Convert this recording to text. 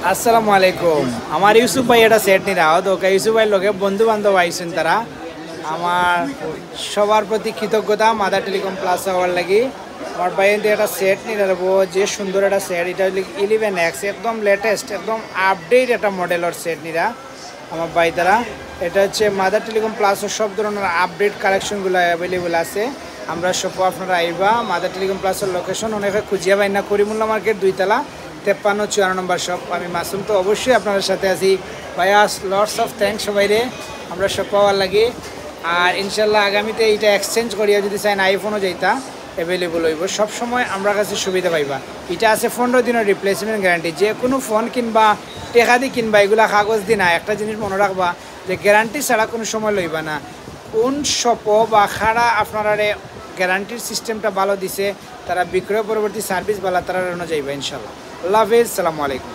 আসসালামু আলাইকুম। আমার ইউসুফ ভাই এটা সেট নি রাও তো ইউসুফ ভাই লোকে বন্ধু বান্ধব আইছেন তারা আমার সবার প্রতি কৃতজ্ঞতা মাদার টেলিকম প্লাস হওয়ার লাগি আমার ভাই একটা সেট নি রাখবো যে সুন্দর একটা সেট এটা 11X একদম লেটেস্ট একদম আপডেট একটা মডেলের সেট নিরা আমার ভাই তারা এটা হচ্ছে মাদার টেলিকম প্লাসের সব ধরনের আপডেট কালেকশনগুলো অ্যাভেলেবল আছে। আমরা সব আপনারা আইবা মাদার টেলিকম প্লাসের লোকেশন অনেকে খুঁজিয়া পাই না করিমুল্লা মার্কেট 2 তলা 53-54 নম্বর শপ। আমি মাসুম তো অবশ্যই আপনাদের সাথে আছি ভাইয়া। লটস অফ থ্যাঙ্কস সবাই রে আমরা সব পাওয়ার লাগে। আর ইনশাল্লাহ আগামীতে এইটা এক্সচেঞ্জ করিয়া যদি চাই আইফোনও যাইতা অ্যাভেলেবল হইব সবসময় আমরা কাছে সুবিধা পাইবা। এটা আছে 15 দিনের রিপ্লেসমেন্ট গ্যারান্টি। যে কোনো ফোন কিনবা টেকা দিয়ে কিনবা এগুলা কাগজ দি না। একটা জিনিস মনে রাখবা যে গ্যারান্টি ছাড়া কোনো সময় লইবা না। কোন শপ বা খাড়া আপনারা গ্যারান্টির সিস্টেমটা ভালো দিছে তারা বিক্রয় পরবর্তী সার্ভিস ভালো তারা যাইবা ইনশাল্লাহ। আল্লাহ হাফিজ, সালামু আলাইকুম।